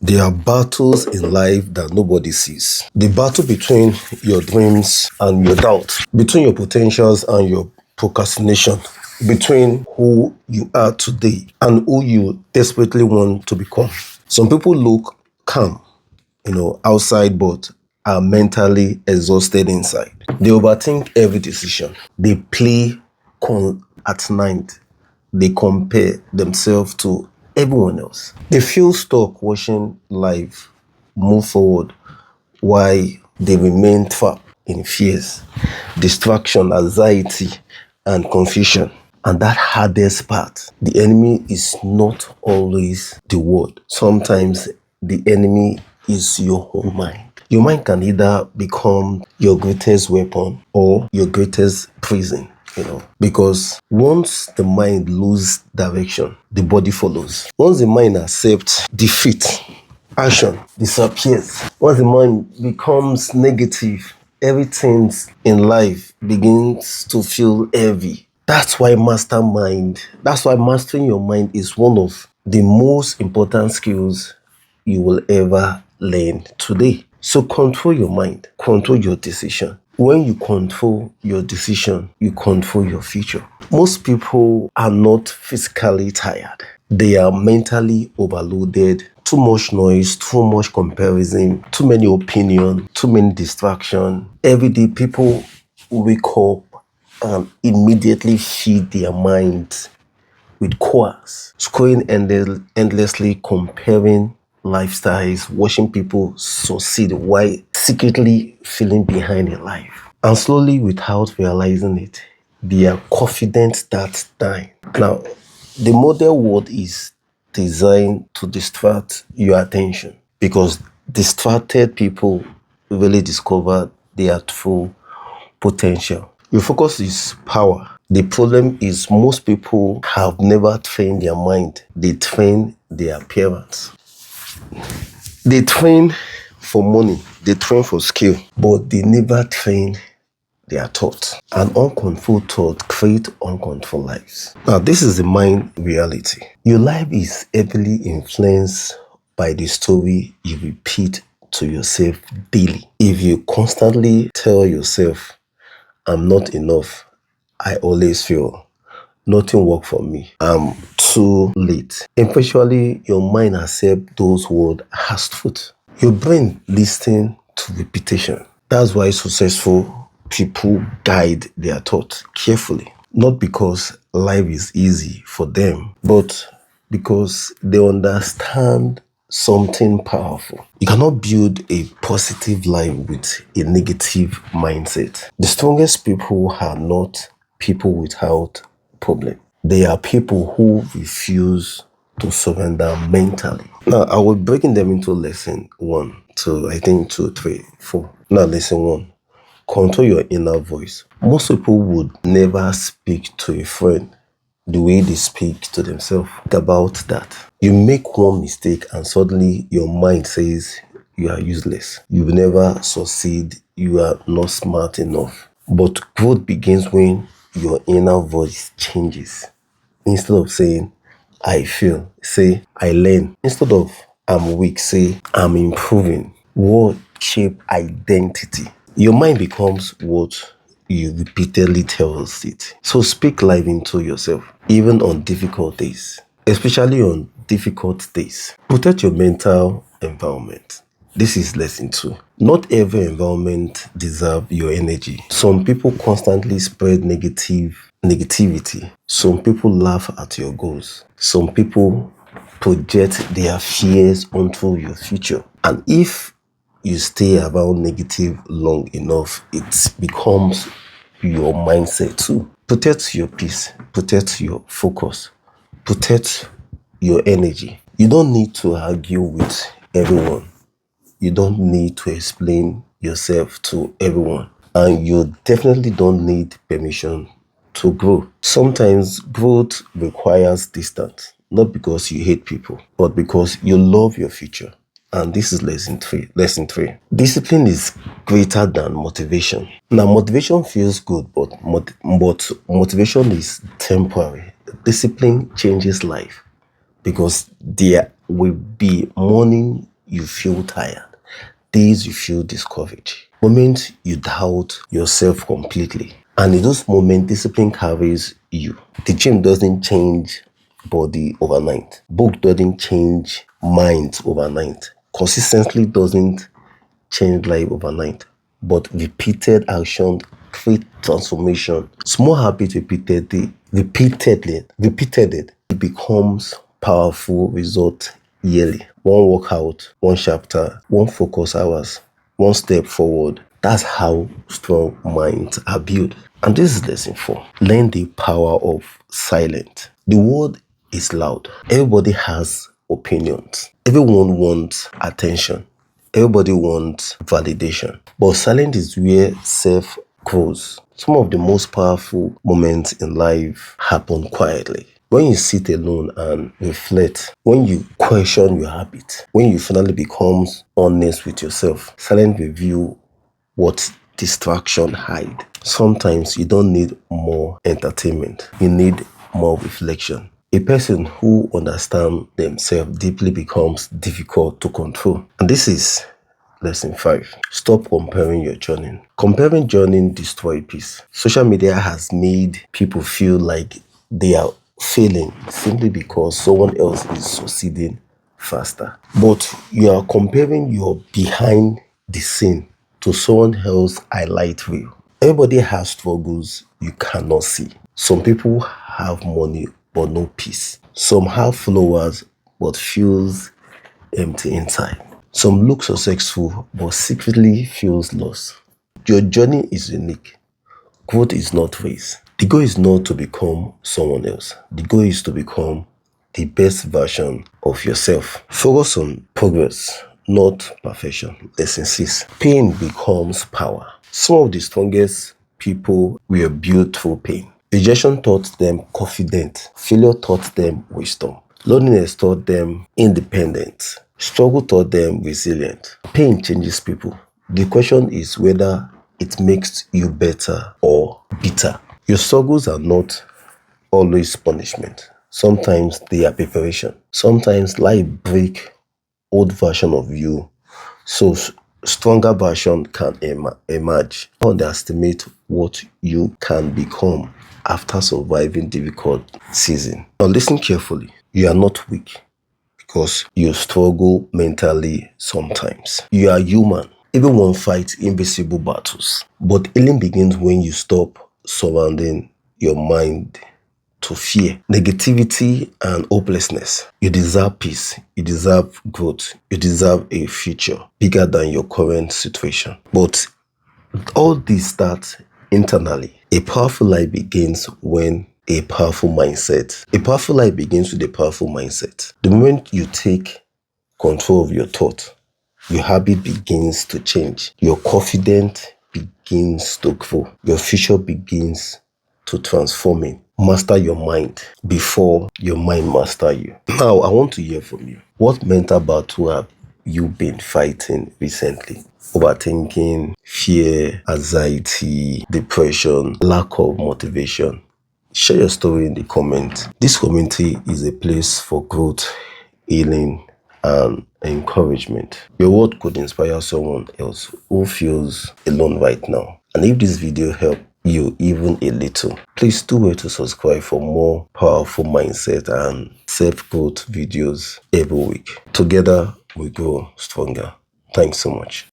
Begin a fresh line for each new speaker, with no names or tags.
There are battles in life that nobody sees. The battle between your dreams and your doubts, between your potentials and your procrastination, between who you are today and who you desperately want to become. Some people look calm, outside, but are mentally exhausted inside. They overthink every decision. They play at night. They compare themselves to everyone else. They feel stuck watching life move forward while they remain trapped in fears, distraction, anxiety, and confusion. And that hardest part, the enemy is not always the word. Sometimes the enemy is your own mind. Your mind can either become your greatest weapon or your greatest prison. Because once the mind loses direction, the body follows. Once the mind accepts defeat, action disappears. Once the mind becomes negative, everything in life begins to feel heavy. That's why mastering your mind is one of the most important skills you will ever learn today. So control your mind, control your decision. When you control your decision, you control your future. Most people are not physically tired. They are mentally overloaded. Too much noise, too much comparison, too many opinions, too many distractions. Every day people wake up and immediately feed their minds with course, scrolling endlessly, comparing lifestyles, watching people succeed while secretly feeling behind in life. And slowly, without realizing it, they are confident that time. Now, the modern world is designed to distract your attention because distracted people really discover their true potential. Your focus is power. The problem is most people have never trained their mind. They train their appearance. They train for money. They train for skill. But they never train their thoughts. An uncontrolled thought creates uncontrolled lives. Now, this is the mind reality. Your life is heavily influenced by the story you repeat to yourself daily. If you constantly tell yourself, I'm not enough, I always fail, nothing works for me, I'm too late, eventually your mind accepts those words as truth. Your brain listens to repetition. That's why successful people guide their thoughts carefully. Not because life is easy for them, but because they understand something powerful. You cannot build a positive life with a negative mindset. The strongest people are not people without problem. They are people who refuse to surrender mentally. Now, I will breaking them into lesson 1 to, I think, 2, 3, 4. Now, lesson 1. Control your inner voice. Most people would never speak to a friend the way they speak to themselves. Think about that. You make one mistake and suddenly your mind says you are useless. You will never succeed. You are not smart enough. But growth begins when your inner voice changes. Instead of saying, I fail, say, I learn. Instead of, I'm weak, say, I'm improving. What shape identity? Your mind becomes what you repeatedly tells it. So speak life into yourself, even on difficult days, especially on difficult days. Protect your mental environment. This is lesson 2. Not every environment deserves your energy. Some people constantly spread negativity. Some people laugh at your goals. Some people project their fears onto your future. And if you stay around negative long enough, it becomes your mindset too. Protect your peace, protect your focus, protect your energy. You don't need to argue with everyone. You don't need to explain yourself to everyone. And you definitely don't need permission to grow. Sometimes growth requires distance, not because you hate people, but because you love your future. And this is lesson 3. Lesson 3. Discipline is greater than motivation. Now, motivation feels good, but motivation is temporary. Discipline changes life because there will be morning you feel tired, days you feel discouraged, moments you doubt yourself completely. And in those moments, discipline carries you. The gym doesn't change body overnight. Book doesn't change minds overnight. Consistency doesn't change life overnight. But repeated action create transformation. Small habits repeated, it becomes powerful result yearly. One workout, one chapter, one focus hours, one step forward. That's how strong minds are built. And this is lesson 4. Learn the power of silence. The world is loud. Everybody has opinions. Everyone wants attention. Everybody wants validation. But silence is where self grows. Some of the most powerful moments in life happen quietly. When you sit alone and reflect, when you question your habit, when you finally become honest with yourself, silence reveal what distraction hide. Sometimes you don't need more entertainment. You need more reflection. A person who understands themselves deeply becomes difficult to control. And this is lesson 5. Stop comparing your journey. Comparing journey destroys peace. Social media has made people feel like they are failing simply because someone else is succeeding faster. But you are comparing your behind the scene to someone else's highlight reel. Everybody has struggles you cannot see. Some people have money but no peace. Some have followers but feels empty inside. Some look successful but secretly feels lost. Your journey is unique. Growth is not race. The goal is not to become someone else. The goal is to become the best version of yourself. Focus on progress, not perfection. Lesson 6. Pain becomes power. Some of the strongest people were built through pain. Rejection taught them confidence. Failure taught them wisdom. Loneliness taught them independence. Struggle taught them resilience. Pain changes people. The question is whether it makes you better or bitter. Your struggles are not always punishment. Sometimes they are preparation. Sometimes life break old version of you so stronger version can emerge. Don't underestimate what you can become after surviving difficult season. Now listen carefully. You are not weak because you struggle mentally sometimes. You are human. Everyone fights invisible battles. But healing begins when you stop surrounding your mind to fear, negativity, and hopelessness. You deserve peace. You deserve growth. You deserve a future bigger than your current situation. But all this starts internally. A powerful life begins when a powerful mindset. A powerful life begins with a powerful mindset. The moment you take control of your thought, your habit begins to change. Your confidence begins to grow. Your future begins to transform it. Master your mind before your mind master you. Now, I want to hear from you. What mental battle have you been fighting recently? Overthinking, fear, anxiety, depression, lack of motivation. Share your story in the comments. This community is a place for growth, healing, and encouragement. Your word could inspire someone else who feels alone right now. And if this video helped you even a little, please do wait to subscribe for more powerful mindset and self-growth videos every week. Together we grow stronger. Thanks so much.